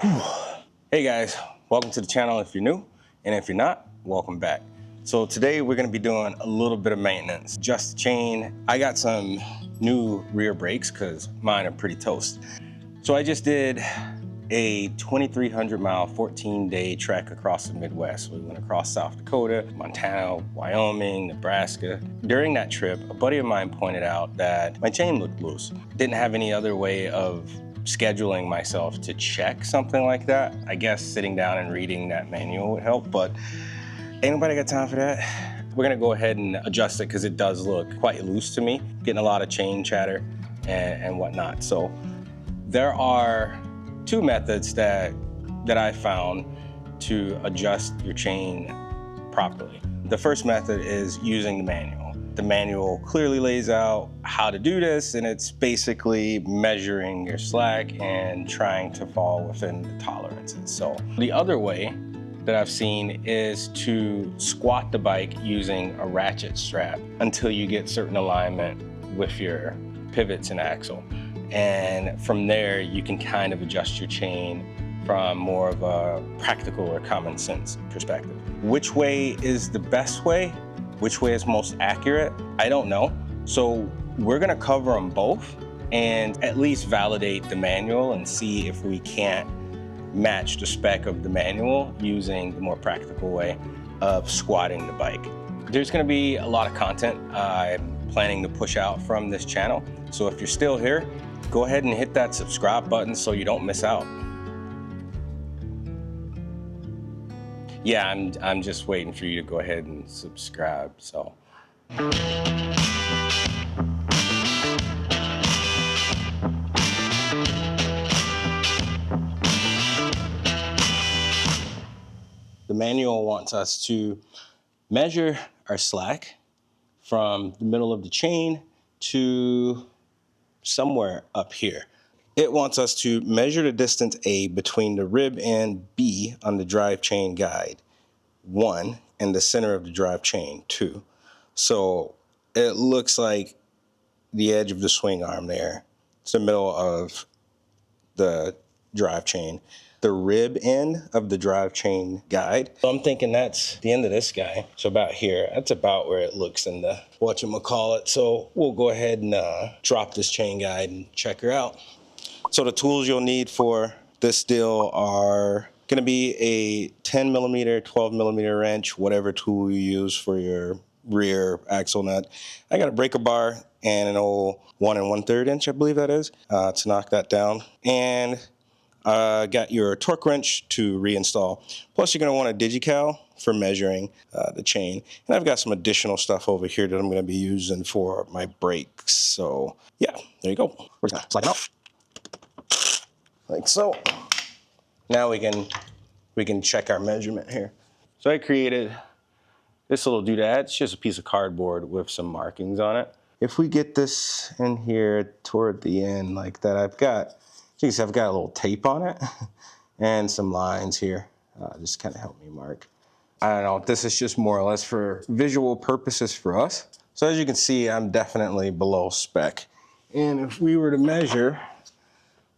Whew. Hey guys, welcome to the channel if you're new, and if you're not, welcome back. So today we're going to be doing a little bit of maintenance. Just the chain. I got some new rear brakes because mine are pretty toast. So I just did a 2,300 mile, 14-day trek across the Midwest. We went across South Dakota, Montana, Wyoming, Nebraska. During that trip, a buddy of mine pointed out that my chain looked loose. Didn't have any other way of scheduling myself to check something like that. I guess sitting down and reading that manual would help, but ain't nobody got time for that. We're gonna go ahead and adjust it because it does look quite loose to me, getting a lot of chain chatter and whatnot. So there are two methods that I found to adjust your chain properly. The first method is using the manual. The manual clearly lays out how to do this, and it's basically measuring your slack and trying to fall within the tolerances. So the other way that I've seen is to squat the bike using a ratchet strap until you get certain alignment with your pivots and axle. And from there, you can kind of adjust your chain from more of a practical or common sense perspective. Which way is the best way? Which way is most accurate? I don't know. So we're gonna cover them both and at least validate the manual and see if we can't match the spec of the manual using the more practical way of squatting the bike. There's gonna be a lot of content I'm planning to push out from this channel. So if you're still here, go ahead and hit that subscribe button so you don't miss out. Yeah, I'm just waiting for you to go ahead and subscribe, so. The manual wants us to measure our slack from the middle of the chain to somewhere up here. It wants us to measure the distance A between the rib and B on the drive chain guide, 1, and the center of the drive chain, 2. So it looks like the edge of the swing arm there. It's the middle of the drive chain. The rib end of the drive chain guide. So I'm thinking that's the end of this guy. So about here, that's about where it looks in the whatchamacallit. So we'll go ahead and drop this chain guide and check her out. So the tools you'll need for this deal are gonna be a 10 millimeter, 12 millimeter wrench, whatever tool you use for your rear axle nut. I got a breaker bar and an old 1 1/3 inch, I believe that is, to knock that down. And got your torque wrench to reinstall. Plus you're gonna want a digical for measuring the chain. And I've got some additional stuff over here that I'm gonna be using for my brakes. So yeah, there you go. We're just gonna slide it off. Like so. Now we can check our measurement here. So I created this little doodad. It's just a piece of cardboard with some markings on it. If we get this in here toward the end like that, I've got a little tape on it and some lines here. Just kind of help me mark. I don't know, this is just more or less for visual purposes for us. So as you can see, I'm definitely below spec. And if we were to measure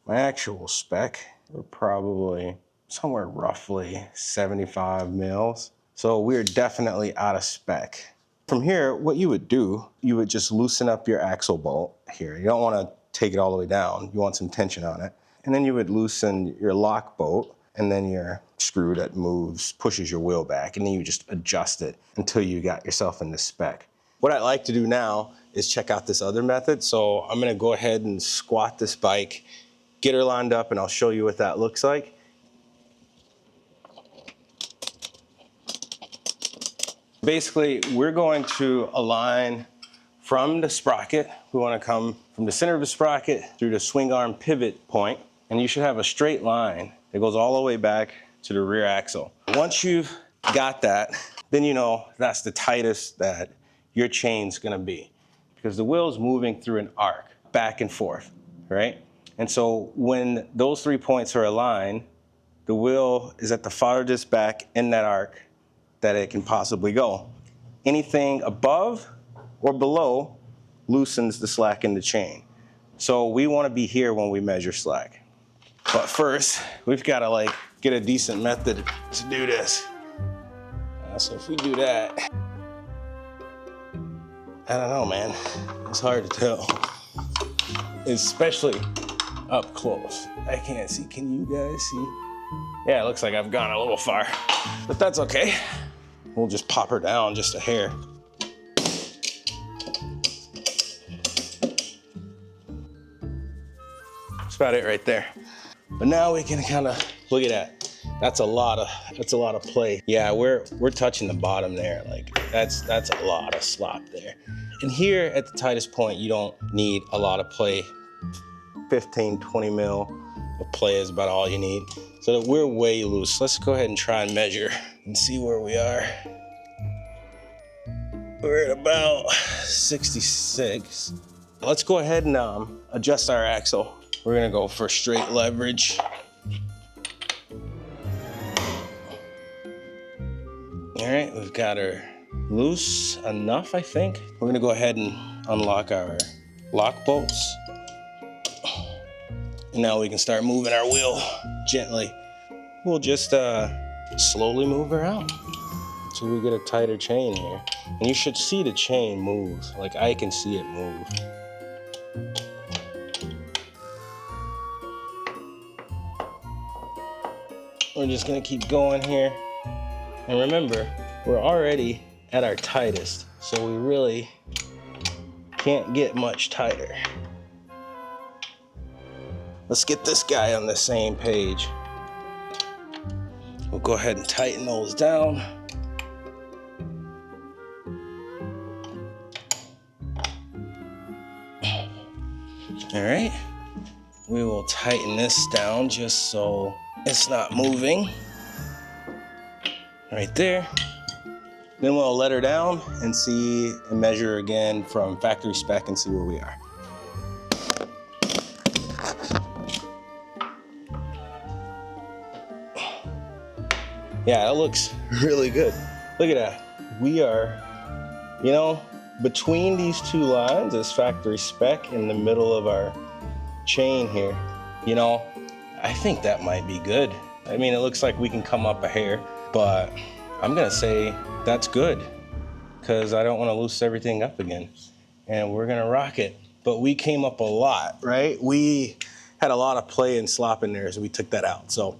my actual spec, we're probably somewhere roughly 75 mils. So we're definitely out of spec. From here, what you would do, you would just loosen up your axle bolt here. You don't want to take it all the way down. You want some tension on it. And then you would loosen your lock bolt and then your screw that moves, pushes your wheel back, and then you just adjust it until you got yourself in the spec. What I like to do now is check out this other method. So I'm gonna go ahead and squat this bike, get her lined up, and I'll show you what that looks like. Basically, we're going to align from the sprocket. We want to come from the center of the sprocket through the swing arm pivot point, and you should have a straight line that goes all the way back to the rear axle. Once you've got that, then you know that's the tightest that your chain's gonna be, because the wheel's moving through an arc back and forth, right? And so when those 3 points are aligned, the wheel is at the farthest back in that arc that it can possibly go. Anything above or below loosens the slack in the chain. So we want to be here when we measure slack. But first, we've got to like get a decent method to do this. So if we do that, I don't know, man. It's hard to tell, especially up close. I can't see. Can you guys see? Yeah, it looks like I've gone a little far, but that's okay. We'll just pop her down just a hair. That's about it right there. But now we can kind of look at that. That's a lot of play. Yeah, we're touching the bottom there. Like that's a lot of slop there. And here at the tightest point, you don't need a lot of play. 15, 20 mil of play is about all you need. So that we're way loose. Let's go ahead and try and measure and see where we are. We're at about 66. Let's go ahead and adjust our axle. We're gonna go for straight leverage. All right, we've got her loose enough, I think. We're gonna go ahead and unlock our lock bolts. And now we can start moving our wheel gently. We'll just slowly move her out until we get a tighter chain here. And you should see the chain move, like I can see it move. We're just gonna keep going here. And remember, we're already at our tightest, so we really can't get much tighter. Let's get this guy on the same page. We'll go ahead and tighten those down. All right, we will tighten this down just so it's not moving. Right there. Then we'll let her down and see and measure again from factory spec and see where we are. Yeah, it looks really good. Look at that. We are, you know, between these two lines is factory spec in the middle of our chain here. You know, I think that might be good. I mean, it looks like we can come up a hair, but I'm gonna say that's good because I don't wanna loose everything up again. And we're gonna rock it. But we came up a lot, right? We had a lot of play and slop in there, so we took that out. So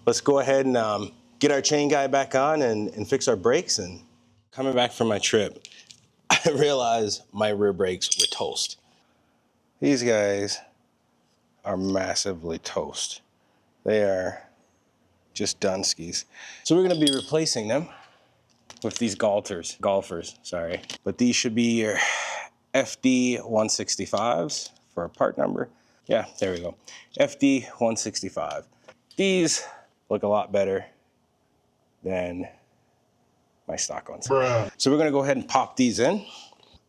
let's go ahead and get our chain guy back on and fix our brakes. And coming back from my trip, I realized my rear brakes were toast. These guys are massively toast. They are just Dunskies. So we're gonna be replacing them with these golfers, sorry. But these should be your FD 165s for a part number. Yeah, there we go. FD 165. These look a lot better than my stock ones. Bruh. So we're gonna go ahead and pop these in.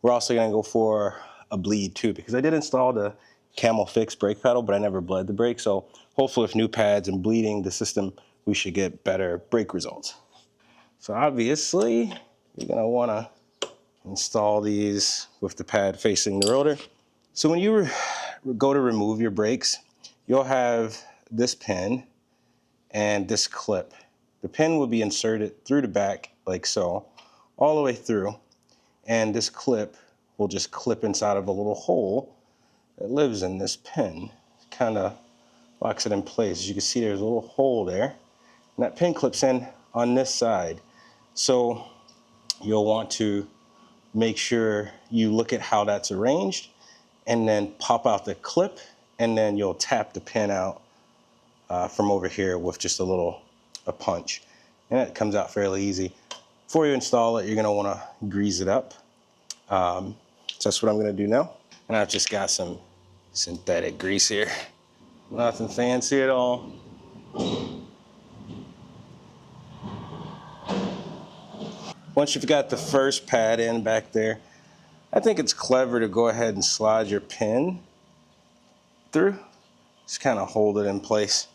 We're also gonna go for a bleed too, because I did install the Camel Fix brake pedal, but I never bled the brake. So hopefully with new pads and bleeding the system, we should get better brake results. So obviously, you're gonna wanna install these with the pad facing the rotor. So when you go to remove your brakes, you'll have this pin and this clip. The pin will be inserted through the back like so, all the way through. And this clip will just clip inside of a little hole that lives in this pin. Kind of locks it in place. As you can see, there's a little hole there. And that pin clips in on this side. So you'll want to make sure you look at how that's arranged and then pop out the clip, and then you'll tap the pin out from over here with just a punch. And it comes out fairly easy. Before you install it, you're gonna wanna grease it up. So that's what I'm gonna do now. And I've just got some synthetic grease here. Nothing fancy at all. Once you've got the first pad in back there, I think it's clever to go ahead and slide your pin through. Just kind of hold it in place.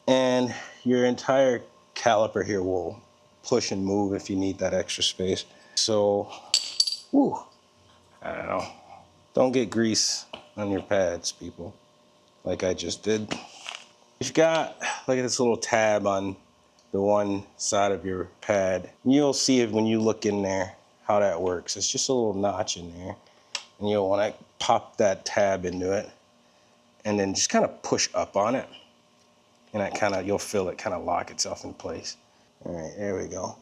And your entire caliper here will push and move if you need that extra space. So, whew, I don't know. Don't get grease on your pads, people, like I just did. You've got, look at this little tab on the one side of your pad. You'll see it when you look in there how that works. It's just a little notch in there, and you'll want to pop that tab into it and then just kind of push up on it, and that kind of, you'll feel it kind of lock itself in place. All right, there we go.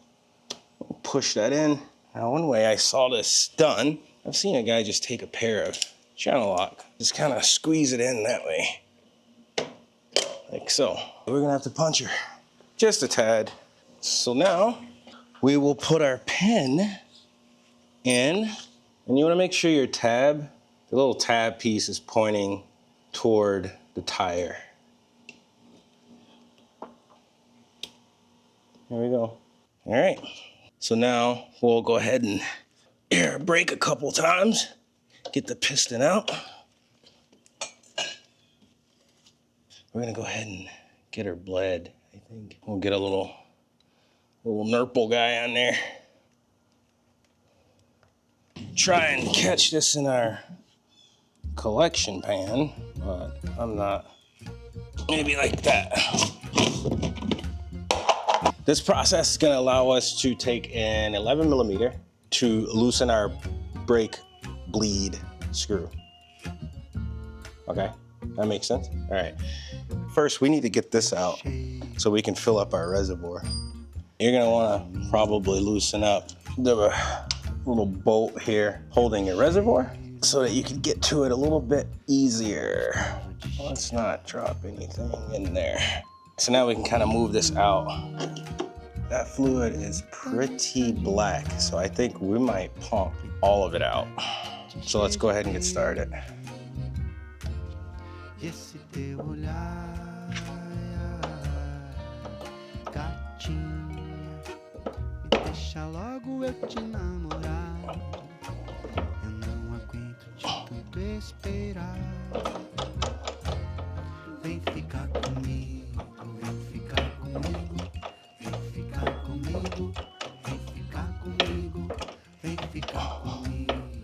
Push that in. Now, one way I saw this done, I've seen a guy just take a pair of channel lock, just kind of squeeze it in that way, like so. We're gonna have to punch her just a tad. So now we will put our pin in, and you want to make sure your tab, the little tab piece, is pointing toward the tire. There we go. All right. So now we'll go ahead and air brake a couple times, get the piston out. We're gonna go ahead and get her bled, I think. We'll get a little nurple guy on there. Try and catch this in our collection pan, but I'm not. Maybe like that. This process is gonna allow us to take an 11 millimeter to loosen our brake bleed screw. Okay, that makes sense? All right. First, we need to get this out so we can fill up our reservoir. You're gonna wanna probably loosen up the little bolt here holding your reservoir so that you can get to it a little bit easier. Let's not drop anything in there. So now we can kind of move this out. That fluid is pretty black, so I think we might pump all of it out. So let's go ahead and get started.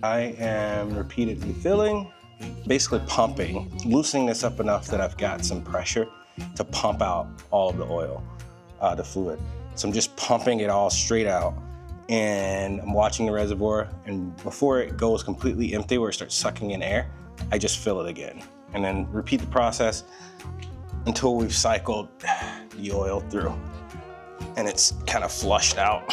I am repeatedly filling, basically pumping, loosening this up enough that I've got some pressure to pump out all of the oil, the fluid. So I'm just pumping it all straight out, and I'm watching the reservoir, and before it goes completely empty where it starts sucking in air, I just fill it again. And then repeat the process until we've cycled the oil through and it's kind of flushed out.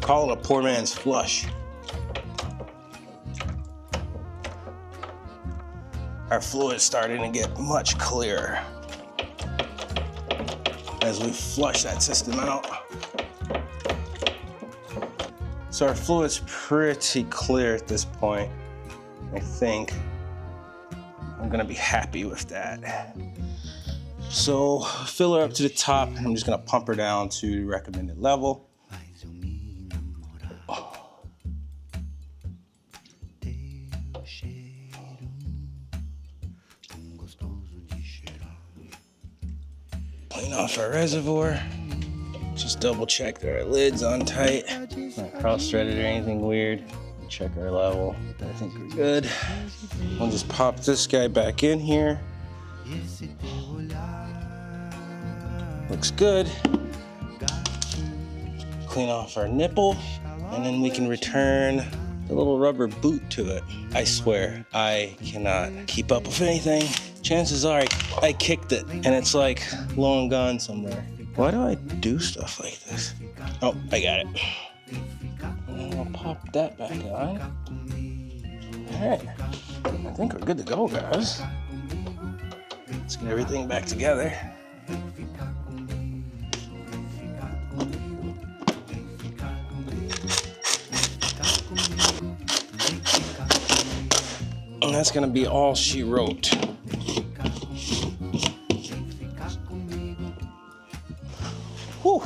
Call it a poor man's flush. Our fluid's starting to get much clearer as we flush that system out. So our fluid's pretty clear at this point. I think I'm gonna be happy with that. So fill her up to the top, and I'm just gonna pump her down to the recommended level. Clean off our reservoir. Just double check that our lid's on tight. Not cross-threaded or anything weird. Check our level. I think we're good. I'll just pop this guy back in here. Looks good. Clean off our nipple, and then we can return the little rubber boot to it. I swear, I cannot keep up with anything. Chances are I kicked it, and it's like long gone somewhere. Why do I do stuff like this? Oh, I got it. And I'll pop that back on. All right, I think we're good to go, guys. Let's get everything back together. And that's gonna be all she wrote. Whew.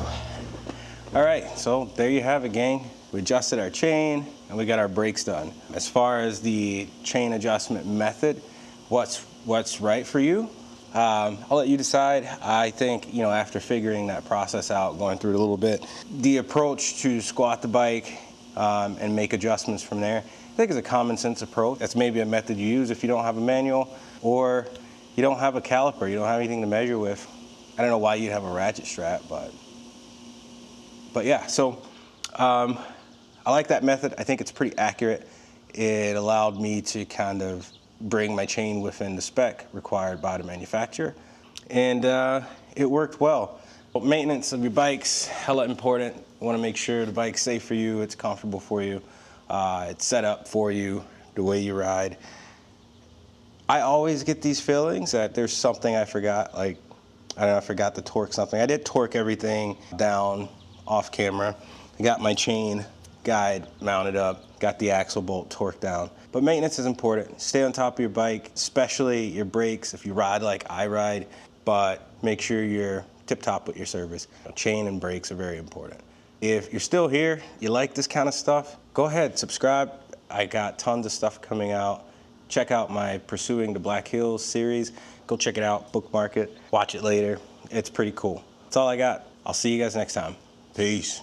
All right, so there you have it, gang. We adjusted our chain and we got our brakes done. As far as the chain adjustment method, what's right for you, I'll let you decide. I think, after figuring that process out, going through it a little bit, the approach to squat the bike and make adjustments from there think it's a common sense approach. That's maybe a method you use if you don't have a manual or you don't have a caliper, you don't have anything to measure with. I don't know why you'd have a ratchet strap, but yeah, so I like that method. I think it's pretty accurate. It allowed me to kind of bring my chain within the spec required by the manufacturer, and it worked well. But maintenance of your bike's hella important. You want to make sure the bike's safe for you, it's comfortable for you, it's set up for you the way you ride. I always get these feelings that there's something I forgot, like, I don't know, I forgot to torque something. I did torque everything down off camera. I got my chain guide mounted up, got the axle bolt torqued down. But maintenance is important. Stay on top of your bike, especially your brakes if you ride like I ride, but make sure you're tip top with your service. Chain and brakes are very important. If you're still here, you like this kind of stuff, go ahead, subscribe. I got tons of stuff coming out. Check out my Pursuing the Black Hills series. Go check it out, bookmark it, watch it later. It's pretty cool. That's all I got. I'll see you guys next time. Peace.